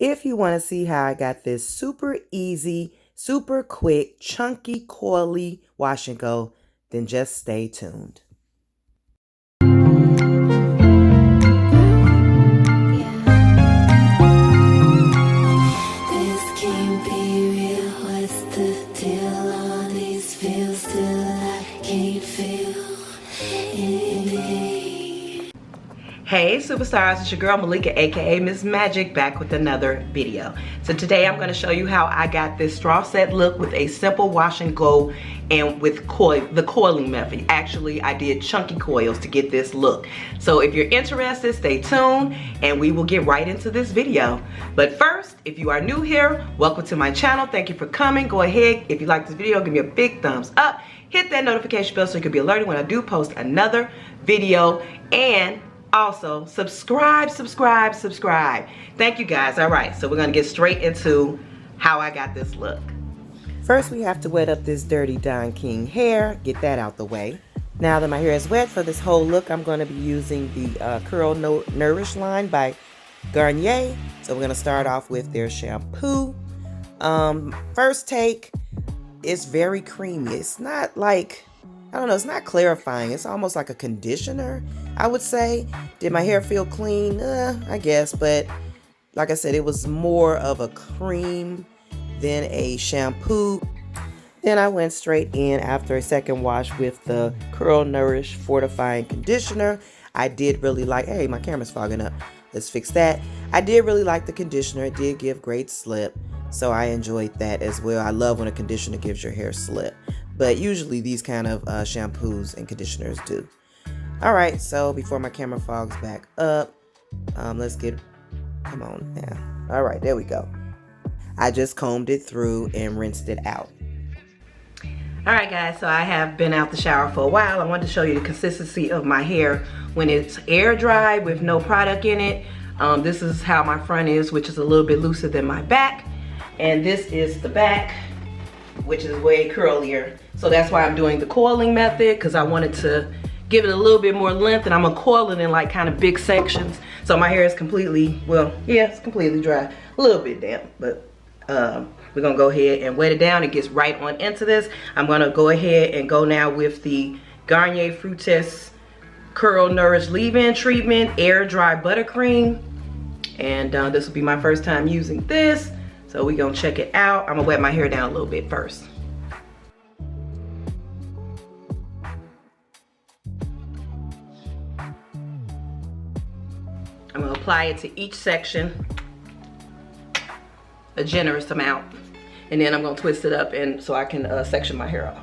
If you want to see how I got this super easy, super quick, chunky, coily wash and go, then just stay tuned. Hey superstars, it's your girl Malika, aka Miss Magic, back with another video. So today I'm going to show you how I got this straw set look with a simple wash and go and with the coiling method. Actually, I did chunky coils to get this look. So if you're interested, stay tuned and we will get right into this video. But first, if you are new here, welcome to my channel. Thank you for coming. Go ahead, if you like this video, give me a big thumbs up. Hit that notification bell so you can be alerted when I do post another video, and also subscribe. Thank you guys. All right, so we're gonna get straight into how I got this look. First, we have to wet up this dirty Don King hair, get that out the way. Now that my hair is wet for this whole look, I'm going to be using the Curl Nourish line by Garnier. So we're going to start off with their shampoo. First take, it's very creamy. It's not like, I don't know, it's not clarifying. It's almost like a conditioner, I would say. Did my hair feel clean? I guess, but like I said, it was more of a cream than a shampoo. Then I went straight in after a second wash with the Curl Nourish Fortifying Conditioner. I did really like, hey, my camera's fogging up. Let's fix that. I did really like the conditioner. It did give great slip, so I enjoyed that as well. I love when a conditioner gives your hair slip, but usually these kind of shampoos and conditioners do. All right, so before my camera fogs back up, let's get, come on now. All right, there we go. I just combed it through and rinsed it out. All right guys, so I have been out the shower for a while. I wanted to show you the consistency of my hair when it's air dry with no product in it. This is how my front is, which is a little bit looser than my back. And this is the back, which is way curlier. So that's why I'm doing the coiling method, because I wanted to give it a little bit more length, and I'm gonna coil it in like kind of big sections. So my hair is completely, well, yeah, it's completely dry. A little bit damp, but we're gonna go ahead and wet it down. It gets right on into this. I'm gonna go ahead and go now with the Garnier Fructis Curl Nourish Leave-In Treatment Air Dry Buttercream. And this will be my first time using this. So we're gonna check it out. I'm gonna wet my hair down a little bit first. I'm gonna apply it to each section, a generous amount, and then I'm gonna twist it up and so I can section my hair off.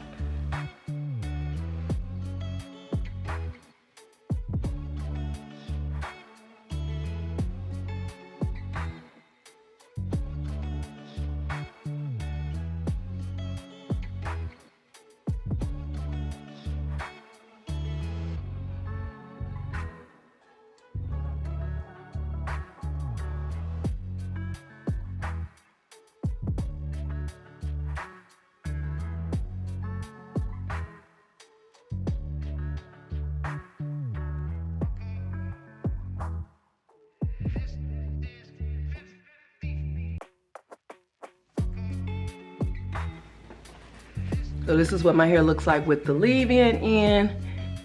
So this is what my hair looks like with the leave-in in,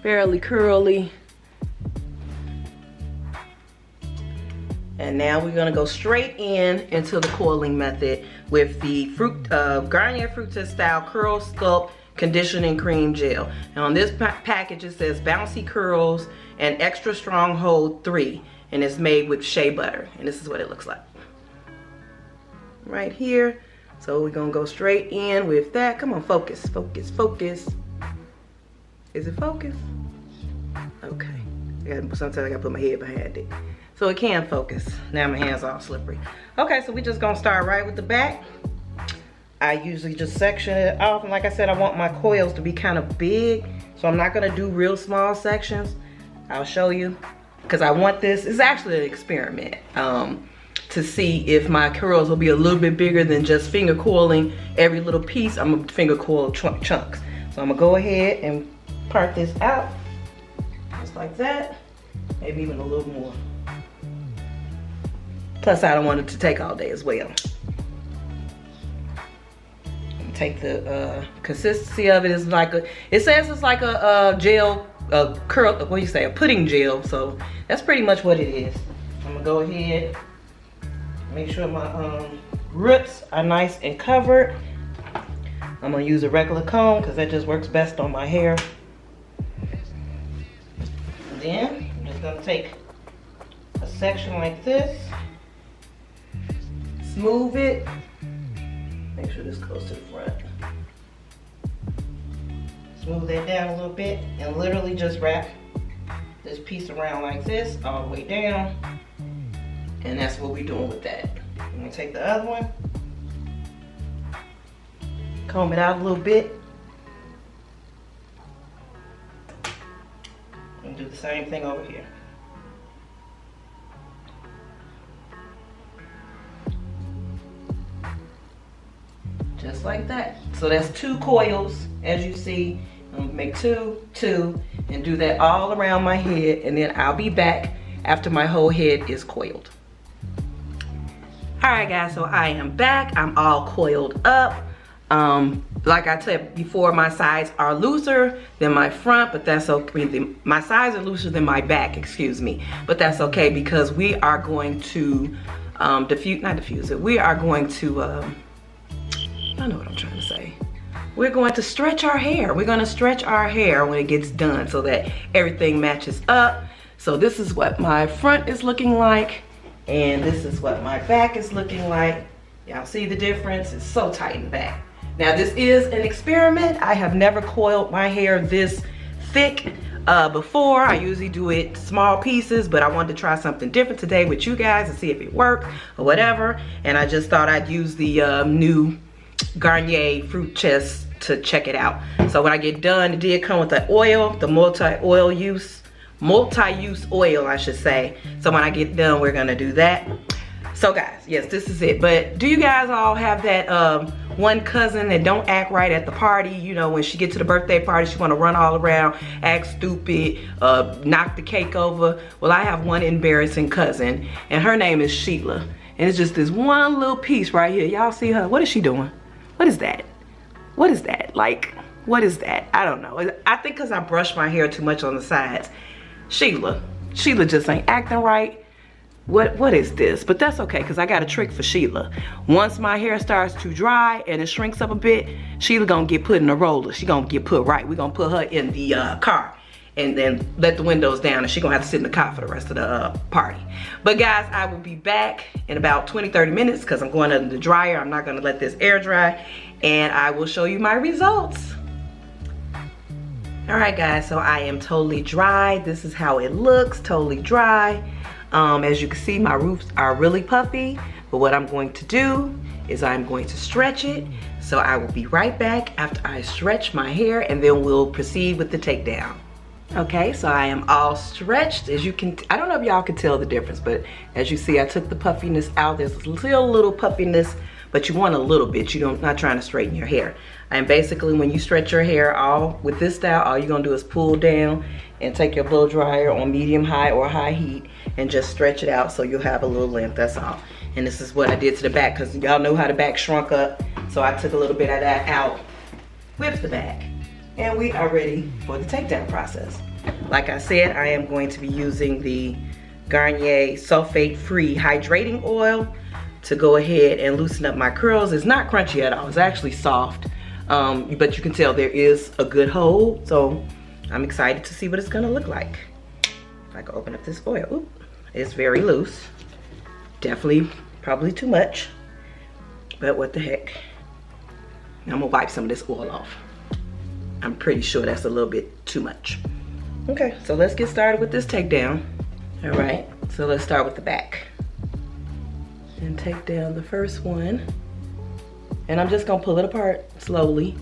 fairly curly. And now we're gonna go straight into the coiling method with the Garnier Fructis Style Curl Sculpt Conditioning Cream Gel. And on this package it says Bouncy Curls and Extra Strong Hold 3, and it's made with shea butter. And this is what it looks like right here. So we're gonna go straight in with that. Come on, focus. Is it focused? Okay. Sometimes I gotta put my head behind it. So it can focus. Now my hand's all slippery. Okay, so we're just gonna start right with the back. I usually just section it off. And like I said, I want my coils to be kind of big. So I'm not gonna do real small sections. I'll show you. Because I want this, it's actually an experiment. To see if my curls will be a little bit bigger than just finger coiling every little piece. I'm gonna finger coil chunks. So I'm gonna go ahead and part this out, just like that. Maybe even a little more. Plus, I don't want it to take all day as well. Take the consistency of it is like a, it says it's like a gel, curl, what do you say, a pudding gel. So that's pretty much what it is. I'm gonna go ahead, make sure my roots are nice and covered. I'm gonna use a regular comb because that just works best on my hair. And then I'm just gonna take a section like this, smooth it. Make sure this goes to the front. Smooth that down a little bit and literally just wrap this piece around like this all the way down. And that's what we're doing with that. I'm gonna take the other one, comb it out a little bit, and do the same thing over here. Just like that. So that's 2 coils, as you see. I'm gonna make 2, 2, and do that all around my head, and then I'll be back after my whole head is coiled. All right, guys, so I am back. I'm all coiled up. Like I said before, my sides are looser than my front, but that's okay. My sides are looser than my back, excuse me, but that's okay because we are going to not diffuse it. We are going to, I know what I'm trying to say. We're going to stretch our hair. We're gonna stretch our hair when it gets done so that everything matches up. So this is what my front is looking like, and this is what my back is looking like. Y'all see the difference? It's so tight in the back. Now this is an experiment. I have never coiled my hair this thick before. I usually do it small pieces, but I wanted to try something different today with you guys and see if it worked or whatever. And I just thought I'd use the new Garnier Fruit Chest to check it out. So when I get done, it did come with the oil, the multi-use oil, I should say. So when I get done, we're gonna do that. So guys, yes, this is it. But do you guys all have that one cousin that don't act right at the party? You know, when she gets to the birthday party, she wanna run all around, act stupid, knock the cake over. Well, I have one embarrassing cousin, and her name is Sheila. And it's just this one little piece right here. Y'all see her? What is she doing? What is that? What is that? Like, what is that? I don't know. I think because I brush my hair too much on the sides. Sheila just ain't acting right. What is this? But that's okay, because I got a trick for Sheila. Once my hair starts to dry and it shrinks up a bit, Sheila gonna get put in a roller. She gonna get put right. We're gonna put her in the car and then let the windows down, and she gonna have to sit in the car for the rest of the party. But guys, I will be back in about 20-30 minutes because I'm going under the dryer. I'm not gonna let this air dry, and I will show you my results. All right guys, so I am totally dry. This is how it looks, totally dry. As you can see, my roots are really puffy, but what I'm going to do is I'm going to stretch it. So I will be right back after I stretch my hair, and then we'll proceed with the takedown. Okay, so I am all stretched. As you can, I don't know if y'all can tell the difference, but as you see, I took the puffiness out. There's still a little puffiness, but you want a little bit. You're not trying to straighten your hair. And basically, when you stretch your hair all with this style, all you're gonna do is pull down and take your blow dryer on medium high or high heat and just stretch it out so you'll have a little length, that's all. And this is what I did to the back, because y'all know how the back shrunk up. So I took a little bit of that out with the back. And we are ready for the takedown process. Like I said, I am going to be using the Garnier sulfate-free hydrating oil to go ahead and loosen up my curls. It's not crunchy at all, it's actually soft. But you can tell there is a good hold, so I'm excited to see what it's gonna look like. If I can open up this oil, oop, it's very loose. Definitely, probably too much, but what the heck. I'm gonna wipe some of this oil off. I'm pretty sure that's a little bit too much. Okay, so let's get started with this takedown. All right, so let's start with the back. And take down the first one. And I'm just gonna pull it apart slowly,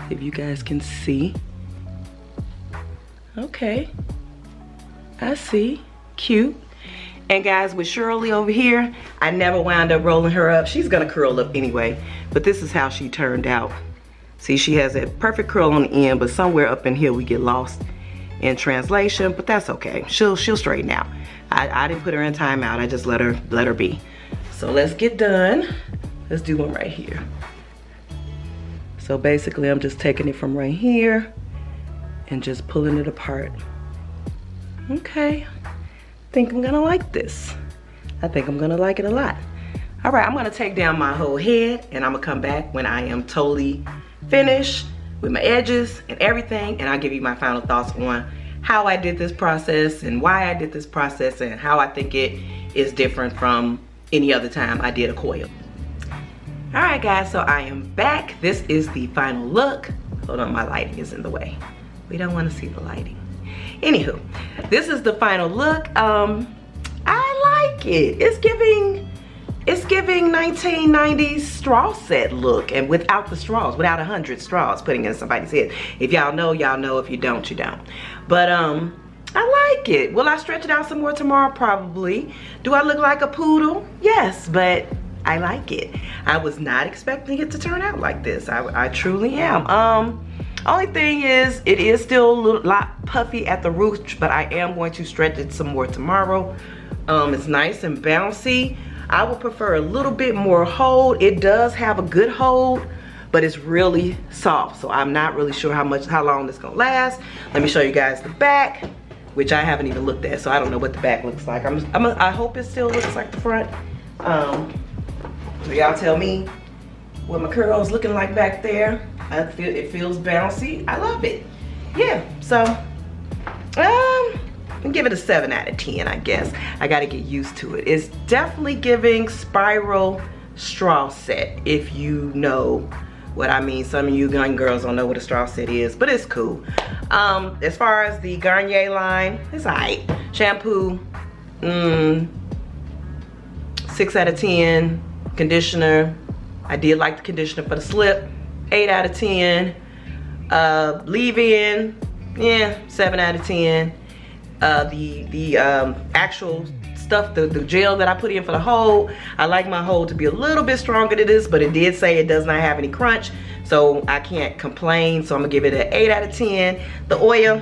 if you guys can see. Okay, I see, cute. And guys, with Shirley over here, I never wound up rolling her up. She's gonna curl up anyway, but this is how she turned out. See, she has a perfect curl on the end, but somewhere up in here we get lost in translation, but that's okay. She'll straighten out. I didn't put her in timeout. I just let her be. So let's get done. Let's do one right here. So basically I'm just taking it from right here and just pulling it apart. Okay, think I'm gonna like this. I think I'm gonna like it a lot. All right, I'm gonna take down my whole head and I'm gonna come back when I am totally finished with my edges and everything, and I'll give you my final thoughts on how I did this process and why I did this process and how I think it is different from any other time I did a coil. All right guys, so I am back. This is the final look. Hold on, my lighting is in the way. We don't want to see the lighting. Anywho, this is the final look. I like it. It's giving 1990s straw set look, and without the straws, without 100 straws putting in somebody's head. If y'all know, y'all know. If you don't, you don't. But I like it. Will I stretch it out some more tomorrow? Probably. Do I look like a poodle? Yes, but I like it. I was not expecting it to turn out like this. I truly am. Only thing is, it is still a lot puffy at the roots, but I am going to stretch it some more tomorrow. It's nice and bouncy. I would prefer a little bit more hold. It does have a good hold, but it's really soft. So I'm not really sure how long this gonna last. Let me show you guys the back, which I haven't even looked at, so I don't know what the back looks like. I hope it still looks like the front. So y'all tell me what my curls looking like back there. It feels bouncy. I love it. Yeah, so I'll give it a 7 out of 10, I guess. I gotta get used to it. It's definitely giving spiral straw set, if you know what I mean. Some of you young girls don't know what a straw set is, but it's cool. As far as the Garnier line, it's alright. Shampoo, 6 out of 10. Conditioner, I did like the conditioner for the slip. 8 out of 10. Leave-in, yeah, 7 out of 10. The actual stuff, the gel that I put in for the hold, I like my hold to be a little bit stronger than this, but it did say it does not have any crunch, so I can't complain. So I'm gonna give it an 8 out of 10. The oil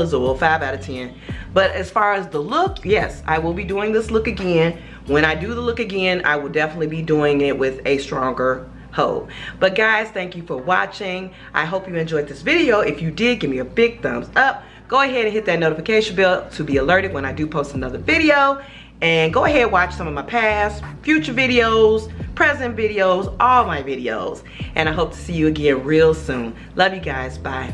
is oil, 5 out of 10. But as far as the look, yes, I will be doing this look again. When I do the look again, I will definitely be doing it with a stronger hold. But guys, thank you for watching. I hope you enjoyed this video. If you did, give me a big thumbs up. Go ahead and hit that notification bell to be alerted when I do post another video. And go ahead and watch some of my past, future videos, present videos, all my videos. And I hope to see you again real soon. Love you guys. Bye.